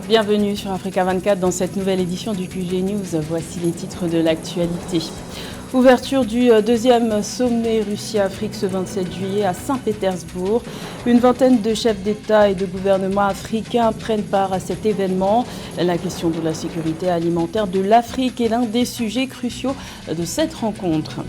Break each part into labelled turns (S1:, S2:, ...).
S1: Bienvenue sur Africa 24 dans cette nouvelle édition du QG News. Voici les titres de l'actualité. Ouverture du deuxième sommet Russie-Afrique ce 27 juillet à Saint-Pétersbourg. Une vingtaine de chefs d'État et de gouvernements africains prennent part à cet événement. La question de la sécurité alimentaire de l'Afrique est l'un des sujets cruciaux de cette rencontre.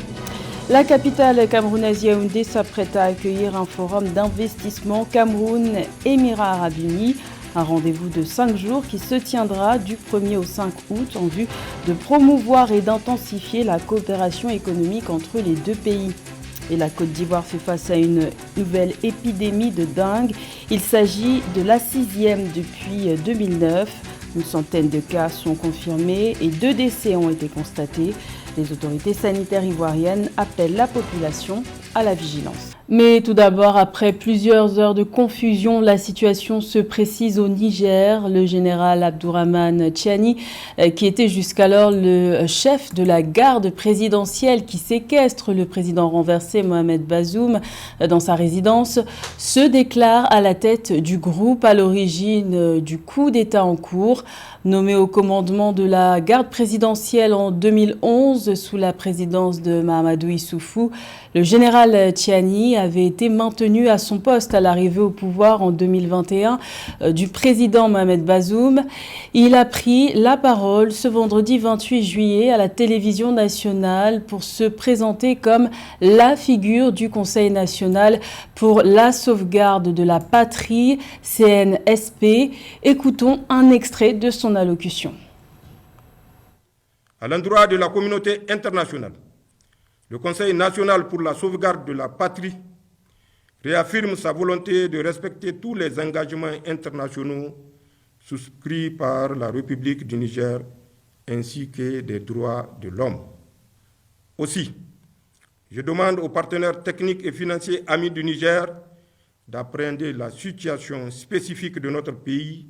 S1: La capitale camerounaise Yaoundé s'apprête à accueillir un forum d'investissement Cameroun-Émirats arabes unis. Un rendez-vous de 5 jours qui se tiendra du 1er au 5 août en vue de promouvoir et d'intensifier la coopération économique entre les deux pays. Et la Côte d'Ivoire fait face à une nouvelle épidémie de dengue. Il s'agit de la 6e depuis 2009. Une centaine de cas sont confirmés et 2 décès ont été constatés. Les autorités sanitaires ivoiriennes appellent la population à la vigilance. Mais tout d'abord, après plusieurs heures de confusion, la situation se précise au Niger. Le général Abdourahmane Tiani, qui était jusqu'alors le chef de la garde présidentielle qui séquestre le président renversé Mohamed Bazoum dans sa résidence, se déclare à la tête du groupe à l'origine du coup d'État en cours. Nommé au commandement de la garde présidentielle en 2011 sous la présidence de Mahamadou Issoufou, le général Tiani avait été maintenu à son poste à l'arrivée au pouvoir en 2021 du président Mohamed Bazoum. Il a pris la parole ce vendredi 28 juillet à la télévision nationale pour se présenter comme la figure du Conseil national pour la sauvegarde de la patrie, CNSP. Écoutons un extrait de son allocution.
S2: À l'endroit de la communauté internationale, le Conseil national pour la sauvegarde de la patrie réaffirme sa volonté de respecter tous les engagements internationaux souscrits par la République du Niger ainsi que des droits de l'homme. Aussi, je demande aux partenaires techniques et financiers amis du Niger d'appréhender la situation spécifique de notre pays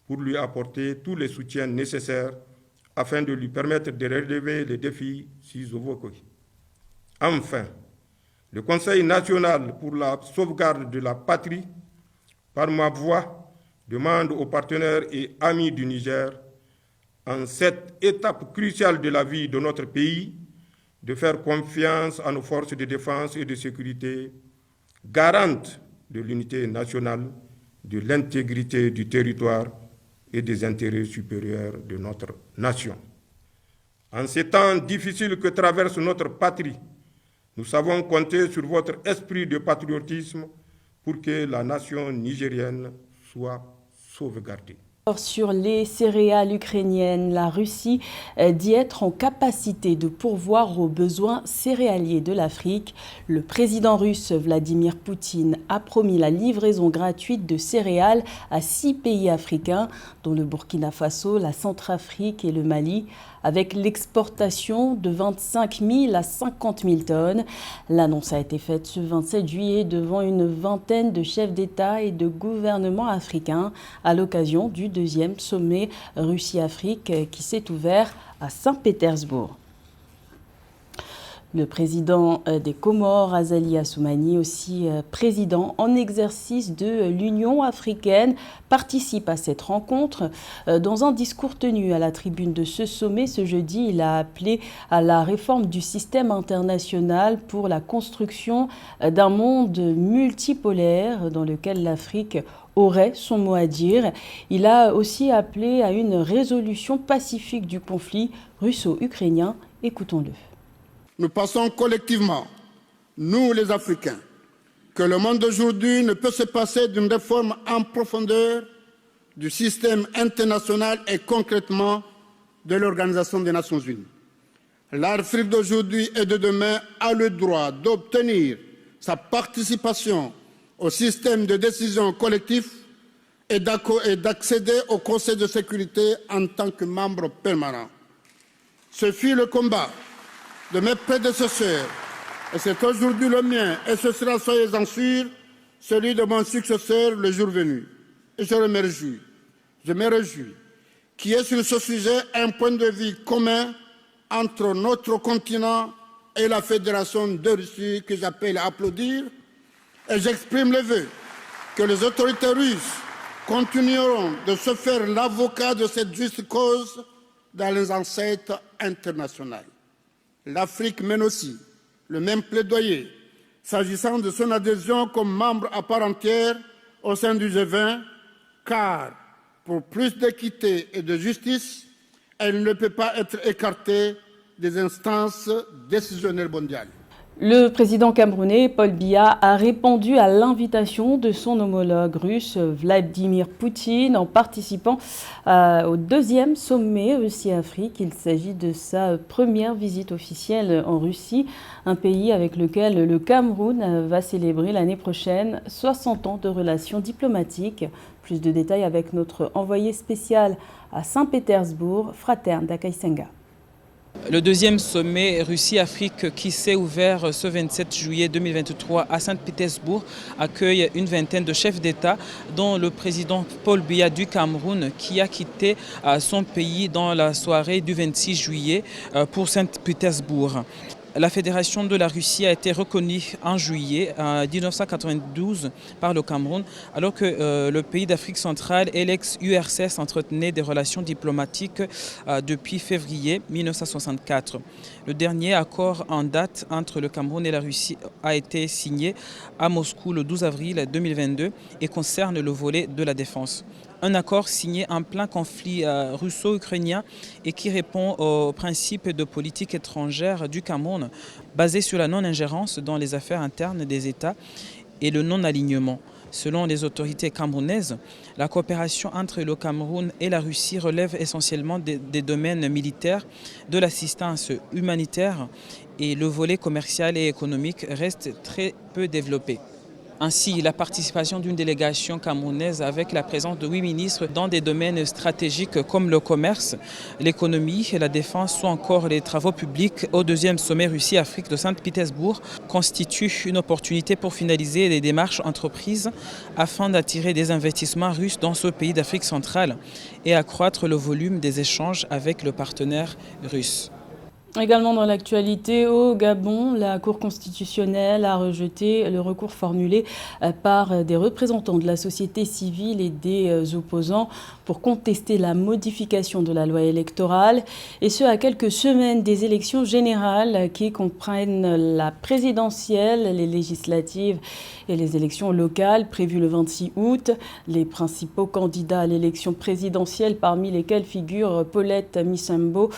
S2: pour lui apporter tous les soutiens nécessaires afin de lui permettre de relever les défis si évoqués. Enfin, le Conseil national pour la sauvegarde de la patrie, par ma voix, demande aux partenaires et amis du Niger, en cette étape cruciale de la vie de notre pays, de faire confiance à nos forces de défense et de sécurité, garantes de l'unité nationale, de l'intégrité du territoire et des intérêts supérieurs de notre nation. En ces temps difficiles que traverse notre patrie, nous savons compter sur votre esprit de patriotisme pour que la nation nigérienne soit sauvegardée.
S1: Sur les céréales ukrainiennes, la Russie dit être en capacité de pourvoir aux besoins céréaliers de l'Afrique. Le président russe Vladimir Poutine a promis la livraison gratuite de céréales à 6 pays africains, dont le Burkina Faso, la Centrafrique et le Mali, avec l'exportation de 25 000 à 50 000 tonnes. L'annonce a été faite ce 27 juillet devant une vingtaine de chefs d'État et de gouvernements africains à l'occasion du deuxième sommet Russie-Afrique qui s'est ouvert à Saint-Pétersbourg. Le président des Comores, Azali Assoumani, aussi président en exercice de l'Union africaine, participe à cette rencontre. Dans un discours tenu à la tribune de ce sommet ce jeudi, il a appelé à la réforme du système international pour la construction d'un monde multipolaire dans lequel l'Afrique aurait son mot à dire. Il a aussi appelé à une résolution pacifique du conflit russo-ukrainien. Écoutons-le.
S3: Nous pensons collectivement, nous les Africains, que le monde d'aujourd'hui ne peut se passer d'une réforme en profondeur du système international et concrètement de l'Organisation des Nations Unies. L'Afrique d'aujourd'hui et de demain a le droit d'obtenir sa participation au système de décision collectif et d'accéder au Conseil de sécurité en tant que membre permanent. Ce fut le combat de mes prédécesseurs, et c'est aujourd'hui le mien, et ce sera, soyez-en sûrs, celui de mon successeur le jour venu. Et je me réjouis qu'il y ait sur ce sujet un point de vue commun entre notre continent et la Fédération de Russie que j'appelle à applaudir, et j'exprime le vœu que les autorités russes continueront de se faire l'avocat de cette juste cause dans les enceintes internationales. L'Afrique mène aussi le même plaidoyer s'agissant de son adhésion comme membre à part entière au sein du G20, car pour plus d'équité et de justice, elle ne peut pas être écartée des instances décisionnelles mondiales.
S1: Le président camerounais Paul Biya a répondu à l'invitation de son homologue russe Vladimir Poutine en participant au deuxième sommet Russie-Afrique. Il s'agit de sa première visite officielle en Russie, un pays avec lequel le Cameroun va célébrer l'année prochaine 60 ans de relations diplomatiques. Plus de détails avec notre envoyé spécial à Saint-Pétersbourg, Fraterne Dakaisenga.
S4: Le deuxième sommet Russie-Afrique qui s'est ouvert ce 27 juillet 2023 à Saint-Pétersbourg accueille une vingtaine de chefs d'État, dont le président Paul Biya du Cameroun qui a quitté son pays dans la soirée du 26 juillet pour Saint-Pétersbourg. La Fédération de la Russie a été reconnue en juillet 1992 par le Cameroun, alors que le pays d'Afrique centrale et l'ex-URSS entretenaient des relations diplomatiques depuis février 1964. Le dernier accord en date entre le Cameroun et la Russie a été signé à Moscou le 12 avril 2022 et concerne le volet de la défense. Un accord signé en plein conflit russo-ukrainien et qui répond aux principes de politique étrangère du Cameroun, basé sur la non-ingérence dans les affaires internes des États et le non-alignement. Selon les autorités camerounaises, la coopération entre le Cameroun et la Russie relève essentiellement des domaines militaires, de l'assistance humanitaire et le volet commercial et économique reste très peu développé. Ainsi, la participation d'une délégation camerounaise avec la présence de 8 ministres dans des domaines stratégiques comme le commerce, l'économie, la défense ou encore les travaux publics au deuxième sommet Russie-Afrique de Saint-Pétersbourg constitue une opportunité pour finaliser les démarches entreprises afin d'attirer des investissements russes dans ce pays d'Afrique centrale et accroître le volume des échanges avec le partenaire russe.
S1: Également dans l'actualité, au Gabon, la Cour constitutionnelle a rejeté le recours formulé par des représentants de la société civile et des opposants pour contester la modification de la loi électorale, et ce à quelques semaines des élections générales qui comprennent la présidentielle, les législatives et les élections locales prévues le 26 août. Les principaux candidats à l'élection présidentielle, parmi lesquels figurent Paulette Missembo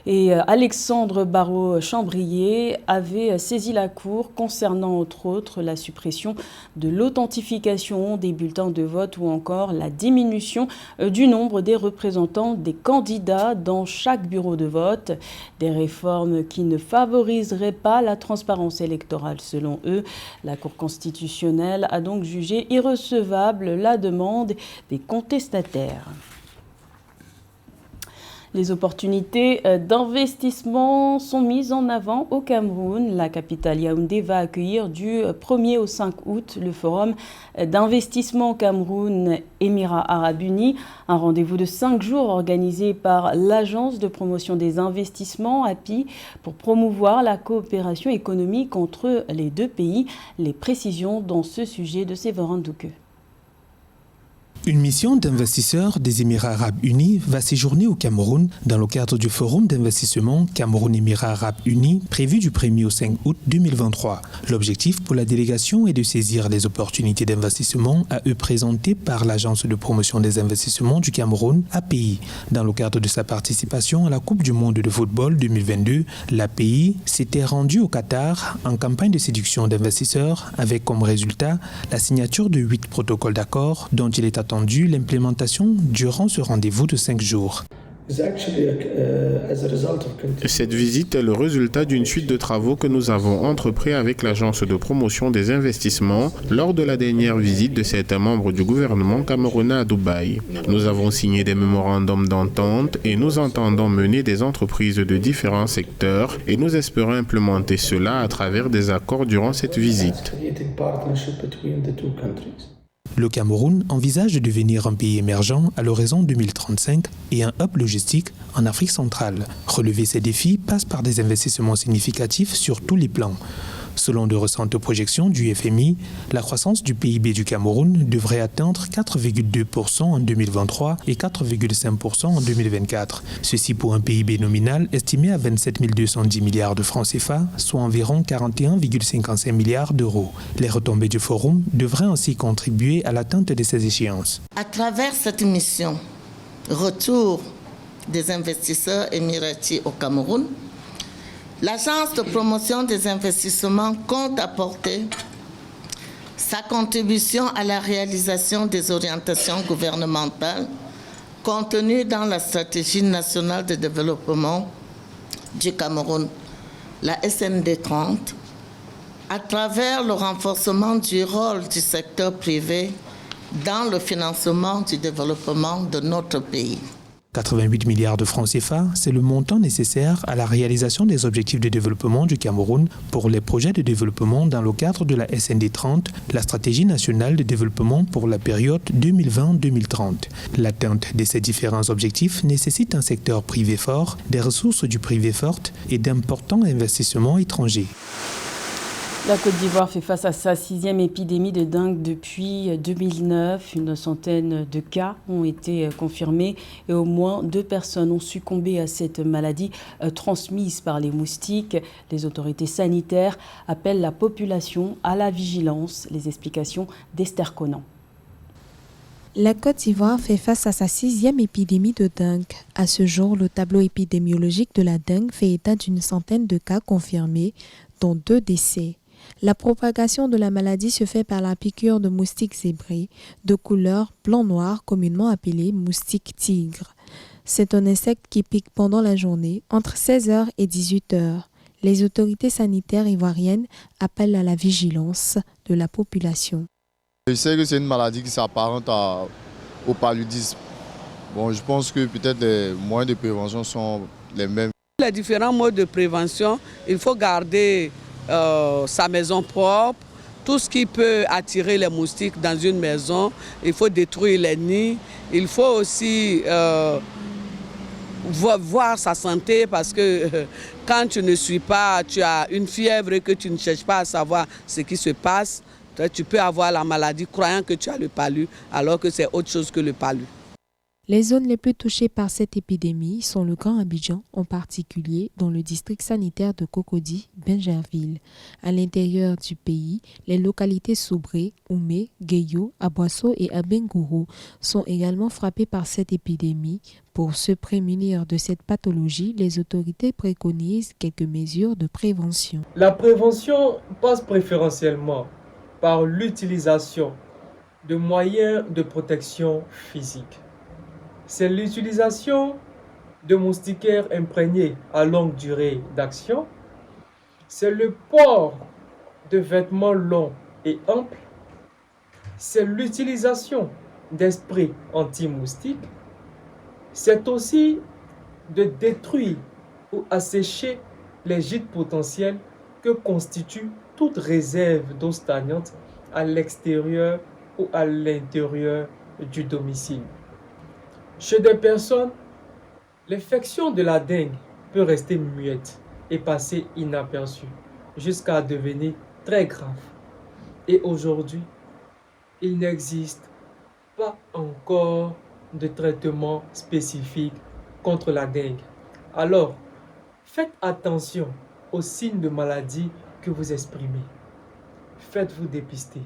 S1: et Alexandre Barraud-Chambrier, avaient saisi la Cour concernant entre autres la suppression de l'authentification des bulletins de vote ou encore la diminution du nombre des représentants des candidats dans chaque bureau de vote. Des réformes qui ne favoriseraient pas la transparence électorale selon eux. La Cour constitutionnelle a donc jugé irrecevable la demande des contestataires. Les opportunités d'investissement sont mises en avant au Cameroun. La capitale Yaoundé va accueillir du 1er au 5 août le forum d'investissement Cameroun-Émirats Arabes Unis, un rendez-vous de 5 jours organisé par l'Agence de promotion des investissements, API, pour promouvoir la coopération économique entre les deux pays. Les précisions dans ce sujet de Séverin Douqueux.
S5: Une mission d'investisseurs des Émirats Arabes Unis va séjourner au Cameroun dans le cadre du forum d'investissement Cameroun-Émirats Arabes Unis prévu du 1er au 5 août 2023. L'objectif pour la délégation est de saisir les opportunités d'investissement à eux présentées par l'Agence de promotion des investissements du Cameroun, API. Dans le cadre de sa participation à la Coupe du monde de football 2022, l'API s'était rendue au Qatar en campagne de séduction d'investisseurs avec comme résultat la signature de 8 protocoles d'accord dont il est attendu l'implémentation durant ce rendez-vous de 5 jours.
S6: Cette visite est le résultat d'une suite de travaux que nous avons entrepris avec l'Agence de promotion des investissements lors de la dernière visite de certains membres du gouvernement camerounais à Dubaï. Nous avons signé des mémorandums d'entente et nous entendons mener des entreprises de différents secteurs et nous espérons implémenter cela à travers des accords durant cette visite.
S5: Le Cameroun envisage de devenir un pays émergent à l'horizon 2035 et un hub logistique en Afrique centrale. Relever ces défis passe par des investissements significatifs sur tous les plans. Selon de récentes projections du FMI, la croissance du PIB du Cameroun devrait atteindre 4,2% en 2023 et 4,5% en 2024. Ceci pour un PIB nominal estimé à 27 210 milliards de francs CFA, soit environ 41,55 milliards d'euros. Les retombées du forum devraient ainsi contribuer à l'atteinte de ces échéances.
S7: À travers cette mission, retour des investisseurs émiratis au Cameroun, l'Agence de promotion des investissements compte apporter sa contribution à la réalisation des orientations gouvernementales contenues dans la stratégie nationale de développement du Cameroun, la SND 30, à travers le renforcement du rôle du secteur privé dans le financement du développement de notre pays.
S5: 88 milliards de francs CFA, c'est le montant nécessaire à la réalisation des objectifs de développement du Cameroun pour les projets de développement dans le cadre de la SND 30, la stratégie nationale de développement pour la période 2020-2030. L'atteinte de ces différents objectifs nécessite un secteur privé fort, des ressources du privé fortes et d'importants investissements étrangers.
S1: La Côte d'Ivoire fait face à sa 6e épidémie de dengue depuis 2009. Une centaine de cas ont été confirmés et au moins 2 personnes ont succombé à cette maladie transmise par les moustiques. Les autorités sanitaires appellent la population à la vigilance. Les explications d'Esther Conan.
S8: La Côte d'Ivoire fait face à sa 6e épidémie de dengue. À ce jour, le tableau épidémiologique de la dengue fait état d'une centaine de cas confirmés, dont 2 décès. La propagation de la maladie se fait par la piqûre de moustiques zébrés, de couleur blanc-noir communément appelés moustiques tigres. C'est un insecte qui pique pendant la journée, entre 16h et 18h. Les autorités sanitaires ivoiriennes appellent à la vigilance de la population.
S9: Je sais que c'est une maladie qui s'apparente au paludisme. Bon, je pense que peut-être les moyens de prévention sont les mêmes.
S10: Les différents modes de prévention, il faut garder sa maison propre, tout ce qui peut attirer les moustiques dans une maison, il faut détruire les nids, il faut aussi voir sa santé parce que quand tu ne suis pas, tu as une fièvre et que tu ne cherches pas à savoir ce qui se passe, tu peux avoir la maladie croyant que tu as le palu alors que c'est autre chose que le palu.
S8: Les zones les plus touchées par cette épidémie sont le Grand Abidjan, en particulier dans le district sanitaire de Cocody, Bingerville. À l'intérieur du pays, les localités Soubré, Oumé, Gueyo, Aboisseau et Abengourou sont également frappées par cette épidémie. Pour se prémunir de cette pathologie, les autorités préconisent quelques mesures de prévention.
S11: La prévention passe préférentiellement par l'utilisation de moyens de protection physique. C'est l'utilisation de moustiquaires imprégnés à longue durée d'action. C'est le port de vêtements longs et amples. C'est l'utilisation d'esprits anti-moustiques. C'est aussi de détruire ou assécher les gîtes potentiels que constitue toute réserve d'eau stagnante à l'extérieur ou à l'intérieur du domicile. Chez des personnes, l'infection de la dengue peut rester muette et passer inaperçue jusqu'à devenir très grave. Et aujourd'hui, il n'existe pas encore de traitement spécifique contre la dengue. Alors, faites attention aux signes de maladie que vous exprimez. Faites-vous dépister.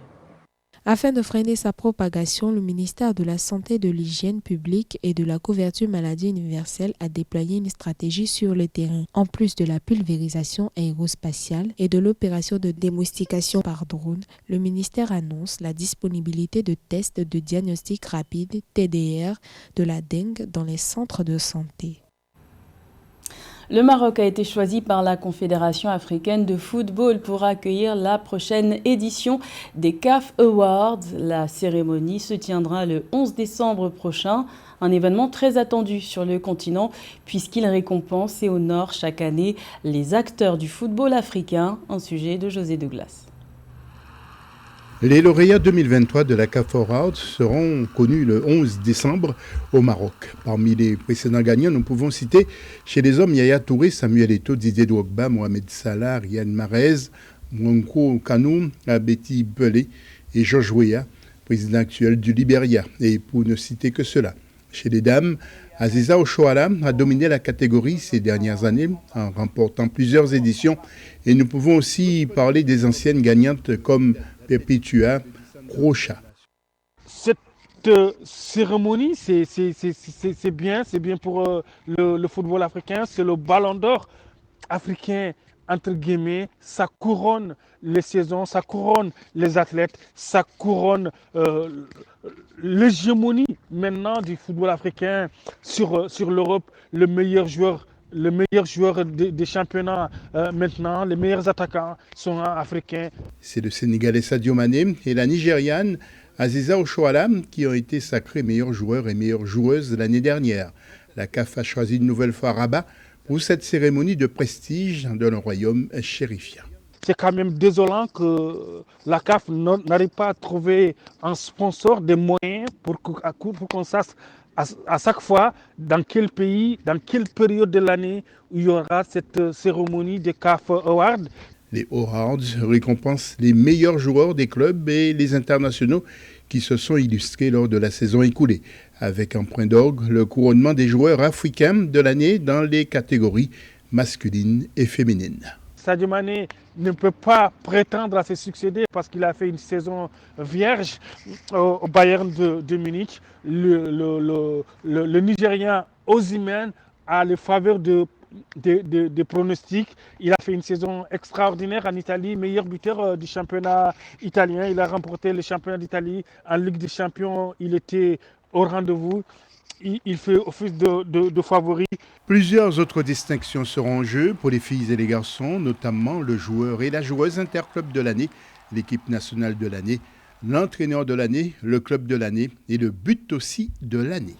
S8: Afin de freiner sa propagation, le ministère de la Santé, de l'Hygiène publique et de la couverture maladie universelle a déployé une stratégie sur le terrain. En plus de la pulvérisation aérospatiale et de l'opération de démoustication par drone, le ministère annonce la disponibilité de tests de diagnostic rapide TDR de la dengue dans les centres de santé.
S1: Le Maroc a été choisi par la Confédération africaine de football pour accueillir la prochaine édition des CAF Awards. La cérémonie se tiendra le 11 décembre prochain, un événement très attendu sur le continent puisqu'il récompense et honore chaque année les acteurs du football africain, un sujet de José Douglas.
S12: Les lauréats 2023 de la CAF Awards seront connus le 11 décembre au Maroc. Parmi les précédents gagnants, nous pouvons citer chez les hommes Yaya Touré, Samuel Eto'o, Didier Drogba, Mohamed Salah, Riyad Mahrez, Mwanko Kanu, Betty Belé et George Weah, président actuel du Libéria. Et pour ne citer que cela. Chez les dames, Aziza Oshoala a dominé la catégorie ces dernières années en remportant plusieurs éditions. Et nous pouvons aussi parler des anciennes gagnantes comme Perpetua Rocha.
S13: Cette cérémonie, c'est bien pour le football africain. C'est le ballon d'or africain, entre guillemets. Ça couronne les saisons, ça couronne les athlètes, ça couronne l'hégémonie maintenant du football africain sur l'Europe. Le meilleur joueur des championnats maintenant, les meilleurs attaquants sont africains.
S12: C'est le Sénégalais Sadio Mané et la Nigériane Aziza Oshoala qui ont été sacrés meilleurs joueurs et meilleures joueuses l'année dernière. La CAF a choisi une nouvelle fois Rabat pour cette cérémonie de prestige dans le royaume chérifien.
S13: C'est quand même désolant que la CAF n'arrive pas à trouver un sponsor, des moyens pour qu'on sache à chaque fois dans quel pays, dans quelle période de l'année où il y aura cette cérémonie des CAF Awards.
S12: Les Awards récompensent les meilleurs joueurs des clubs et les internationaux qui se sont illustrés lors de la saison écoulée, avec en point d'orgue le couronnement des joueurs africains de l'année dans les catégories masculines et féminines.
S13: Sadio Mané ne peut pas prétendre à se succéder parce qu'il a fait une saison vierge au Bayern de Munich. Le Nigérien Osimhen a les faveurs des pronostics. Il a fait une saison extraordinaire en Italie, meilleur buteur du championnat italien. Il a remporté le championnat d'Italie en Ligue des Champions. Il était au rendez-vous. Il fait office de favori.
S12: Plusieurs autres distinctions seront en jeu pour les filles et les garçons, notamment le joueur et la joueuse interclub de l'année, l'équipe nationale de l'année, l'entraîneur de l'année, le club de l'année et le but aussi de l'année.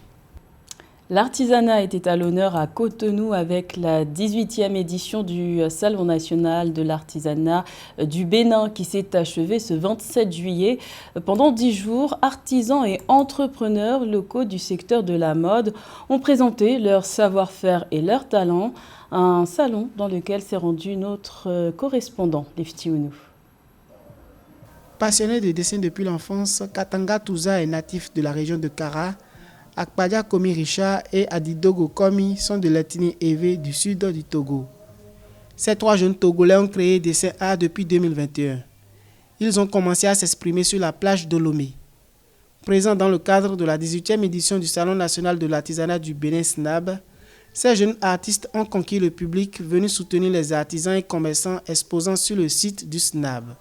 S1: L'artisanat était à l'honneur à Cotonou avec la 18e édition du Salon national de l'artisanat du Bénin qui s'est achevé ce 27 juillet. Pendant 10 jours, artisans et entrepreneurs locaux du secteur de la mode ont présenté leur savoir-faire et leur talent. Un salon dans lequel s'est rendu notre correspondant, Lefti Ounou.
S14: Passionné de dessin depuis l'enfance, Katanga Touza est natif de la région de Kara. Akpadia Komi Richard et Adidogo Komi sont de l'ethnie Ewe du sud du Togo. Ces trois jeunes Togolais ont créé Dessin Art depuis 2021. Ils ont commencé à s'exprimer sur la plage d'Olomé. Présents dans le cadre de la 18e édition du Salon national de l'artisanat du Bénin SNAB, ces jeunes artistes ont conquis le public venu soutenir les artisans et commerçants exposant sur le site du SNAB.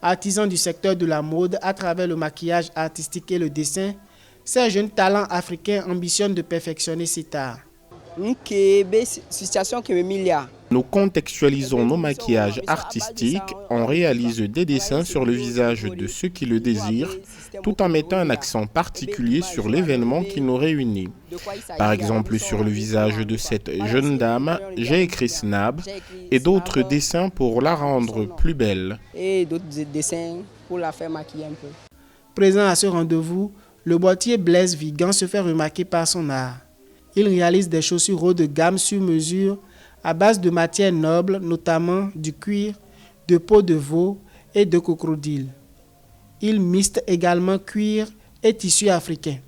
S14: Artisans du secteur de la mode à travers le maquillage artistique et le dessin, ces jeunes talents africains ambitionnent de perfectionner cet art.
S6: Nous contextualisons nos maquillages artistiques, on réalise des dessins sur le visage de ceux qui le désirent, tout en mettant un accent particulier sur l'événement qui nous réunit. Par exemple, sur le visage de cette jeune dame, j'ai écrit SNAB et d'autres dessins pour la rendre plus belle.
S14: Et d'autres dessins pour la faire maquiller un peu. Présent à ce rendez-vous, le boîtier Blaise Vigan se fait remarquer par son art. Il réalise des chaussures haut de gamme sur mesure à base de matières nobles, notamment du cuir, de peau de veau et de crocodile. Il mixte également cuir et tissu africain.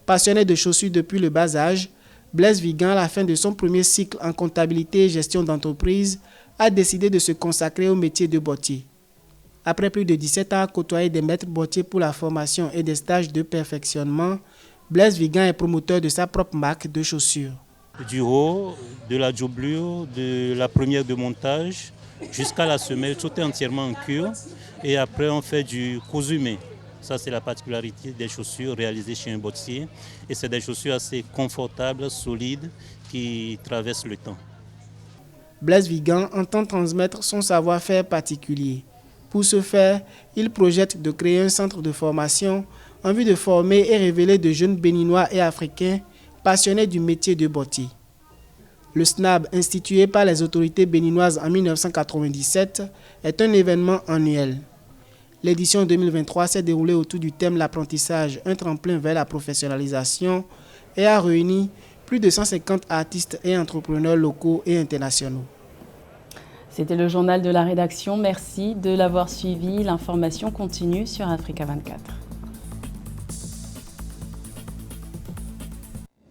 S14: Passionné de chaussures depuis le bas âge, Blaise Vigan, à la fin de son premier cycle en comptabilité et gestion d'entreprise, a décidé de se consacrer au métier de bottier. Après plus de 17 ans à côtoyer des maîtres bottiers pour la formation et des stages de perfectionnement, Blaise Vigan est promoteur de sa propre marque de chaussures.
S15: Du haut, de la doublure, de la première de montage jusqu'à la semelle, tout est entièrement en cuir. Et après, on fait du cousu-main. Ça, c'est la particularité des chaussures réalisées chez un bottier. Et c'est des chaussures assez confortables, solides, qui traversent le temps.
S14: Blaise Vigan entend transmettre son savoir-faire particulier. Pour ce faire, il projette de créer un centre de formation en vue de former et révéler de jeunes béninois et africains passionnés du métier de bottier. Le SNAB, institué par les autorités béninoises en 1997, est un événement annuel. L'édition 2023 s'est déroulée autour du thème « L'apprentissage, un tremplin vers la professionnalisation » et a réuni plus de 150 artistes et entrepreneurs locaux et internationaux.
S1: C'était le journal de la rédaction. Merci de l'avoir suivi. L'information continue sur Africa 24.